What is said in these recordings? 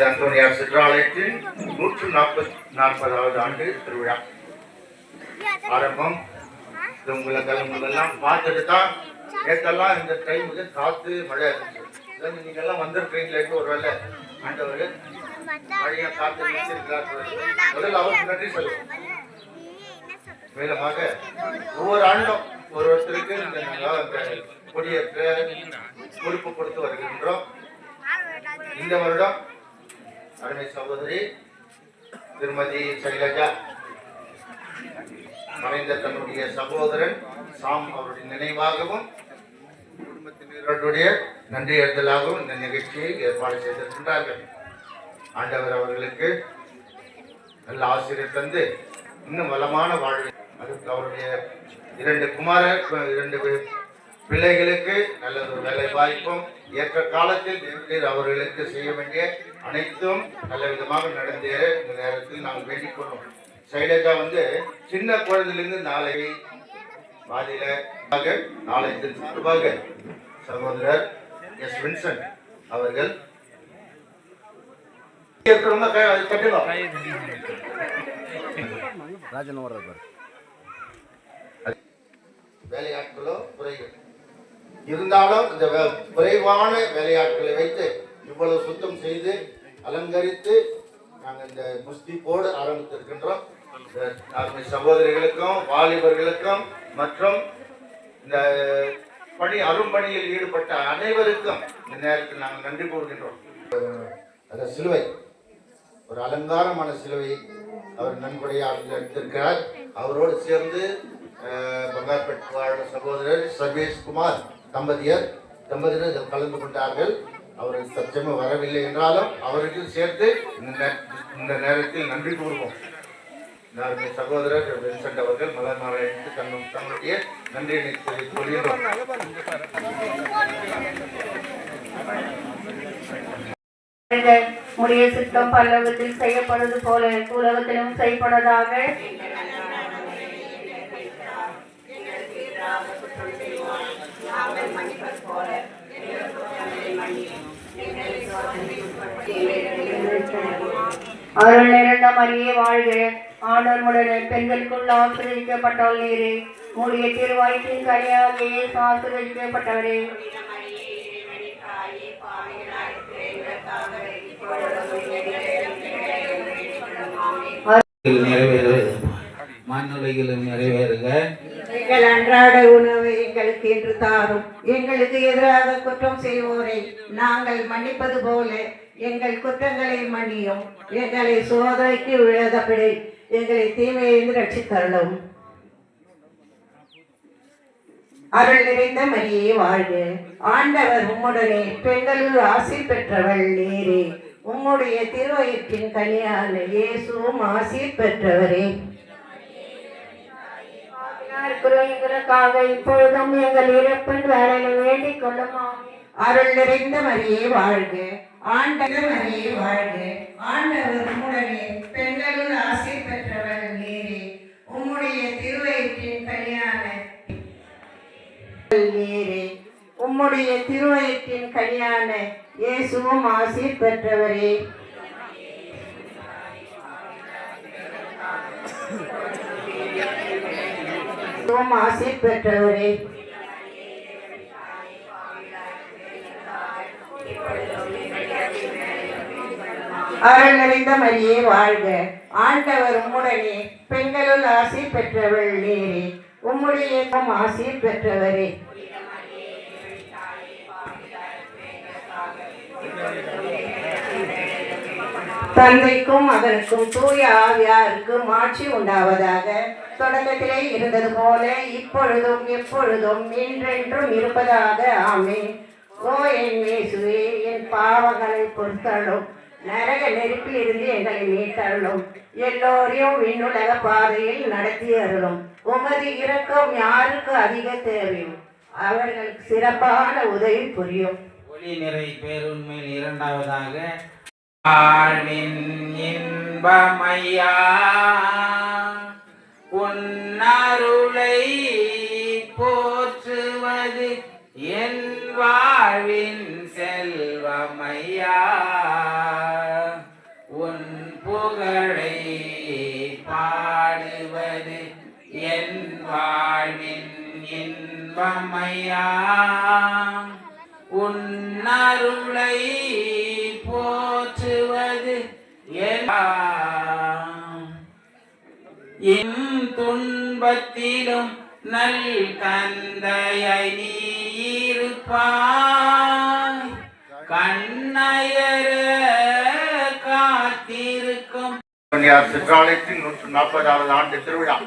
அந்தோனியார் சிற்றாலயத்தின் 140வது ஆண்டு திருவிழா ஆரம்பம். உங்களெல்லாம் பார்த்துட்டு தான் நேற்றெல்லாம் இந்த டைமுக்கு காத்து மழை இருந்துச்சு. நீங்க எல்லாம் வந்திருக்கீங்களேன்னு ஒரு வேலை ஆண்டவர் மழையா காத்து நினைச்சிருக்கிறார். முதல்ல அவருக்கு நன்றி சொல்லுவோம். மேலமாக ஒவ்வொரு ஆண்டும் ஒருத்தருக்கு இந்த கொடியேற்ற பொறுப்பு கொடுத்து வருகின்றோம். இந்த வருடம் அருமை சகோதரி திருமதி சைலஜா மறைந்த தன்னுடைய சகோதரன் சாம் அவருடைய நினைவாகவும் குடும்பத்தினருடைய நன்றி எழுதலாகவும் இந்த நிகழ்ச்சியை ஏற்பாடு செய்திருக்கின்றார்கள். ஆண்டவர் அவர்களுக்கு நல்ல ஆசிரியர் தந்து இன்னும் வளமான வாழ்வு, அதுக்கு அவருடைய 2 பிள்ளைகளுக்கு நல்ல ஒரு வேலை வாய்ப்பும் ஏற்ற காலத்தில் தேவரீர் அவர்களுக்கு செய்ய வேண்டிய அனைத்தும் நல்ல விதமாக நடந்தேற இந்த நேரத்தில் நாங்கள் வேண்டிக் கொள்வோம். சைலஜா சின்ன குழந்தையிலிருந்து நாளை பாதியில நாளைக்கு சார்பாக சகோதரர் எஸ் வின்சென்ட் அவர்கள் வேலையாட்களோ குறைகள் இருந்தாலும் இந்த குறைவான வேலையாட்களை வைத்து இவ்வளவு சுத்தம் செய்து அலங்கரித்து நாங்கள் இந்த முஸ்தி போடு ஆரம்பித்திருக்கின்றோம். சகோதரிகளுக்கும் வாலிபர்களுக்கும் மற்றும் இந்த அரும்பணியில் ஈடுபட்ட அனைவருக்கும் இந்த நேரத்தில் நாங்கள் நன்றி கூறுகின்றோம். அந்த சிலுவை ஒரு அலங்காரமான சிலுவை அவர் நன்கொடையாக எடுத்திருக்கிறார். அவரோடு சேர்ந்து பங்கார்பேட் வாழ் சகோதரர் சர்வேஷ் குமார் தம்பதியினர் கலந்து கொண்டார்கள். அவர்கள் தற்சமயம் வரவில்லை என்றாலும் அவருக்கு சேர்த்து இந்த நேரத்தில் நன்றி கூறுவோம். சகோதரர் வின்சென்ட் அவர்கள் மலர் நாராயணனுக்கு தங்களுடைய நன்றியை சொல்கின்றோம். முடிய சித்தம் பல்லவத்தில் செய்யப்படுவது போல உலகத்திலும் செய்யப்படுவதாக. அருள் நிறைந்த மரியே வாழ்க, ஆண்டவருடனே பெண்களுக்குள் ஆசீர்வதிக்கப்பட்டவள் நீரே, உம்முடைய திருவயிற்றின் கனியாகிய இயேசு ஆசீர்வதிக்கப்பட்டவரே. மண்ணுலகிலும் நிறைவேறுக. எங்கள் அன்றாட உணவை எங்களுக்கு இன்று தாரும். எங்களுக்கு எதிராக குற்றம் செய்வோரை நாங்கள் மன்னிப்பது போல எங்கள் குற்றங்களை மன்னியும். எங்களை சோதனைக்கு விழாதபடி எங்களை தீமையிலிருந்து ரட்சித்தருளும். அருள் நிறைந்த மரியே வாழ்க, ஆண்டவர் உம்முடனே பெண்களுள் ஆசி பெற்றவள் நீரே, உம்முடைய திருவயிற்றின் கனியான இயேசுவும் ஆசி பெற்றவரே. எங்களுக்காக இப்பொழுதும் எங்கள் இறப்பின் வேலையில் வேண்டிக் கொள்ளுமா. அருள் நிறைந்த மரியே வாழ்க, ஆண்டவர் மரியே வாழ்க, ஆண்டவர் உம்முடனே பெண்களுள் ஆசி பெற்றவள் நீரே, உம்முடைய திருவயிற்றின் கனியான நீரே, உம்முடைய திருவயிற்றின் கனியான இயேசுவும் ஆசி பெற்றவரே. ஆசி பெற்றவரே. அருள் நிறைந்த மரியே வாழ்க, ஆண்டவர் உம்முடனே பெண்களுள் ஆசி பெற்றவள் நீரே, உம்முடைய ஆசி பெற்றவரே. தந்தைக்கும் மகனுக்கும் தூய ஆவியாருக்கும் ஆட்சி உண்டாவதாக. தொடக்கத்திலே இருந்தது போல இப்பொழுதும் எப்பொழுதும் என்றென்றும் இருப்பதாக. ஆமென். ஓ என் இயேசுவே, என் பாவங்களை பொறுத்தள்ளும், நரக நெருப்பில் இருந்து எங்களை மீட்டள்ளும், எல்லோரையும் விண்ணுலக பாதையில் நடத்தி அருளும். உமது இரக்கம் யாருக்கு அதிக தேவையும் அவர்களுக்கு சிறப்பான உதவி புரியும். ஒளி நிறை பேருண்மையில் இரண்டாவதாக ஆழ்வின் இன்பமையா உன்னருளை போற்றுவது என் வாழ்வின் செல்வமையா. ஐயா உன்னருளை போற்றுவது எல்லாம் என் துன்பத்திலும் நல் தந்தையை நீ இருப்பாய் கண்ணயர காத்திருக்கும் சிற்றாலயத்தின் 140வது ஆண்டு திருவிழா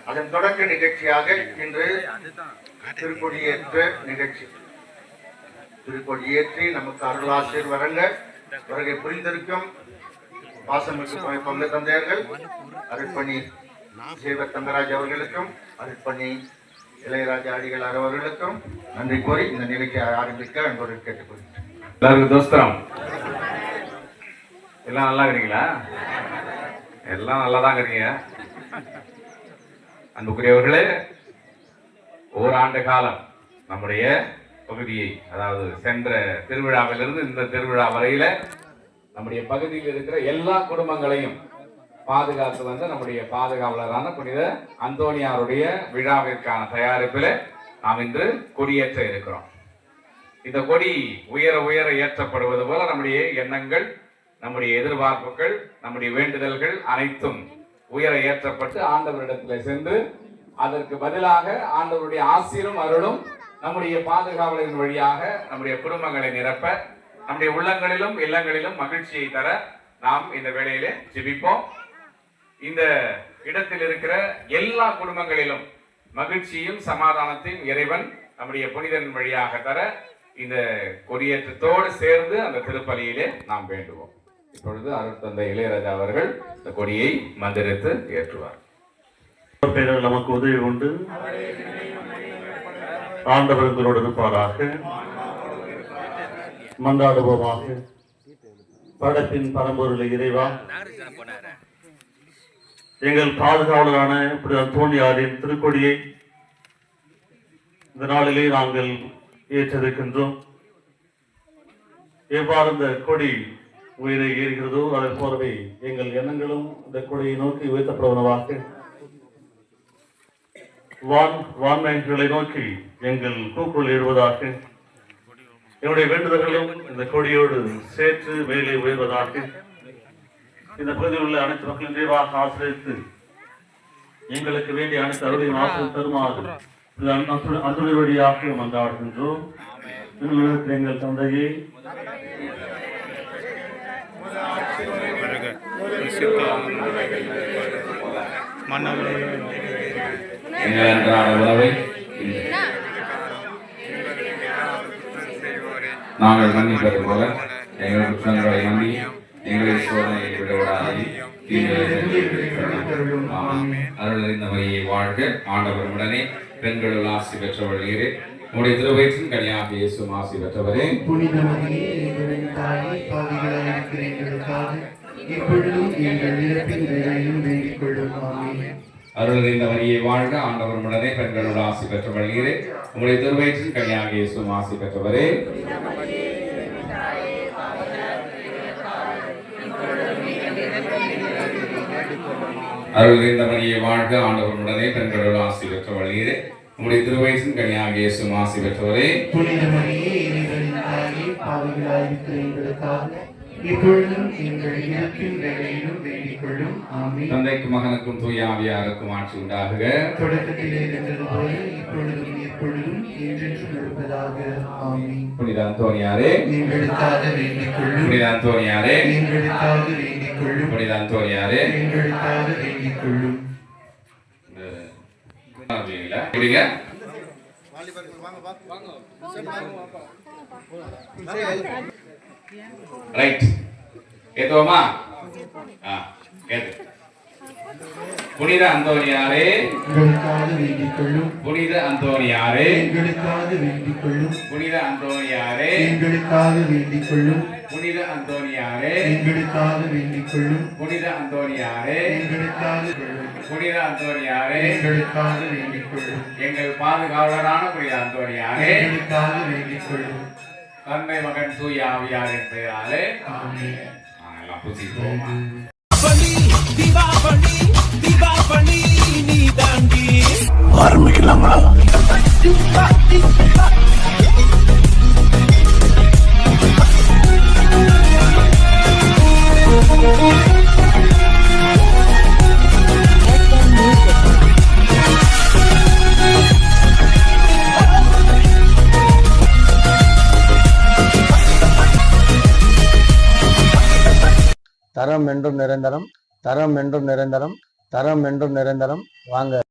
அதன் தொடக்க நிகழ்ச்சியாக இன்று திருக்கொடியேற்ற நிகழ்ச்சி. திருக்கொடியேற்றி நமக்கு அருளாசிரியர் வரங்க வருகை புரிந்திருக்கும் பாசமிகு பங்கு தந்தையர்கள் அருட்பணி சேவர் தங்கராஜ் அவர்களுக்கும் அருட்பணி இளையராஜா அடிகளார் அவர்களுக்கும் நன்றி கூறி இந்த நிகழ்ச்சியை ஆரம்பிக்க அன்போடு கேட்டுக்கொள்கிறேன். எல்லாருக்கும் தோஸ்திரம். எல்லாம் நல்லா இருக்கிறீங்களா? எல்லாம் நல்லா தான் இருக்கிறீங்க. அன்புக்குரியவர்களே, ஓராண்டு காலம் நம்முடைய பகுதியை, அதாவது சென்ற திருவிழாவிலிருந்து இந்த திருவிழா வரையில நம்முடைய பகுதியில் இருக்கிற எல்லா குடும்பங்களையும் பாதுகாத்து வந்த நம்முடைய பாதுகாவலரான புனித அந்தோனியாருடைய விழாவிற்கான தயாரிப்பில் நாம் இன்று கொடியேற்ற இருக்கிறோம். இந்த கொடி உயர உயர ஏற்றப்படுவது போல நம்முடைய எண்ணங்கள், நம்முடைய எதிர்பார்ப்புகள், நம்முடைய வேண்டுதல்கள் அனைத்தும் உயர ஏற்றப்பட்டு ஆண்டவரிடத்தில் சென்று அதற்கு பதிலாக ஆண்டவருடைய ஆசீரும் அருளும் நம்முடைய பாதுகாவலரின் வழியாக நம்முடைய குடும்பங்களை நிரப்ப, நம்முடைய உள்ளங்களிலும் இல்லங்களிலும் மகிழ்ச்சியை தர நாம் இந்த வேளையிலே ஜெபிப்போம். இந்த இடத்தில் இருக்கிற எல்லா குடும்பங்களிலும் மகிழ்ச்சியும் சமாதானத்தையும் இறைவன் நம்முடைய புனிதன் வழியாக தர இந்த கொடியேற்றத்தோடு சேர்ந்து அந்த திருப்பலியிலே நாம் வேண்டுவோம். இப்பொழுது அருட்தந்தை இளையராஜா அவர்கள் இந்த கொடியை மந்திரித்து ஏற்றுவார். பேரில் நமக்கு உதவி உண்டு. ஆண்டவர் எங்களோடு இருப்பாராக. மன்றாடுவோமாக. படைப்பின் பரம்பொருளை இறைவா, எங்கள் பாதுகாவலரான அந்தோனியாரின் திருக்கொடியை இந்த நாளிலே நாங்கள் ஏற்றிருக்கின்றோம். எவ்வாறு இந்த கொடி உயிரை ஏறுகிறதோ அதை போலவே எங்கள் எண்ணங்களும் இந்த கொடியை நோக்கி உயர்த்தப்படுவனவாக வான்மைகளை நோக்கி எங்கள் கூக்குள் எழுவதாக என்னுடைய வேண்டுதல்களும் இந்த கொடியோடு சேர்த்து மேலே உயர்வதாக இந்த பகுதியில் உள்ள அனைத்து மக்களின் நிறைவாக ஆசிரியத்து எங்களுக்கு வேண்டிய அனைத்து அருளையும் ஆசிரியர் தருமாறு அத்துணை வழியாக மன்றாடுகின்றோம். எங்கள் தந்தையை எங்கள் அன்றாட உணவை நாங்கள் மன்னிப்பது போல எங்கள் குற்றங்களை மன்னி எங்களை சோதனையை விடவிடாதே அருள் மையை வாழ்க. ஆண்டவர் உடனே பெண்களுள் ஆசி பெற்றவள் நீரே, உடைய திருவயிற்றின் கனியாக இயேசுவும் ஆசி பெற்றவரே. புனிதமரியே, எங்களின் தாயே, பாவிகளாய் இருக்கிற எங்களுக்காக இப்பொழுதும் எங்கள் இறப்பின் வேளையிலும் வேண்டிக் கொள்ளும். ஆமென். அருள் நிறைந்த மரியே வாழ்க. ஆண்டவர் உடனே பெண்களுள் ஆசி பெற்றவள் நீரே, உடைய திருவயிற்றின் கனியாக இயேசுவும் ஆசி பெற்றவரே. அருள் நிறைந்த மரியே வாழ்க. ஆண்டவர் உடனே பெண்களுள் ஆசி பெற்றவள் நீரே, உம்முடைய திருவயிற்றின் கனியாக இயேசுவும் ஆசி பெற்றவரே. புனித மரியே, எங்களின் தாயே, பாவிகளாய் இருக்கிற எங்களுக்காக இப்பொழுதும் எங்கள் இறப்பின் வேளையிலும் வேண்டிக் கொள்ளும். ஆமென். தந்தைக்கும் மகனுக்கும் தூய ஆவியாருக்கும் ஆட்சி உண்டாகுக. தொடக்கத்திலே இருந்தது போல இப்பொழுதும் எப்பொழுதும் என்றென்றும் இருப்பதாக. ஆமென். புனித அந்தோனியாரே எங்களுக்காக வேண்டிக் கொள்ளும். புனித அந்தோனியாரே எங்களுக்காக வேண்டிக் கொள்ளும். புனித அந்தோனியாரே எங்களுக்காக வேண்டிக் கொள்ளும். ரைட், ஏத்துவோமா? புனித அந்தோனியாரே எங்களுக்காக வேண்டிக் கொள்ளும். புனித அந்தோனியாரே எங்களுக்காக வேண்டிக் கொள்ளும். புனித அந்தோனியாரே எங்களுக்காக வேண்டிக் கொள்ளும். புனித அந்தோனியாரே எங்களுக்காக வேண்டிக் கொள்ளும். புனித அந்தோனியாரே எங்களுக்காக கொள்ளும். புனித அந்தோனியாரே எங்களுக்காக வேண்டிக் கொள்ளும். எங்கள் பாதுகாவலரான புனித அந்தோனியாரே எங்களுக்காக வேண்டிக் கொள்ளும். தந்தை மகன் தூய ஆவியாரின் பெயராலே ஆமென். எல்லாம் புசிப்போமா? ஆரம்பிக்கலாங்களா? தரம் என்றும் நிரந்தரம், தரம் என்றும் நிரந்தரம், தரம் என்றும் நிரந்தரம். வாங்க.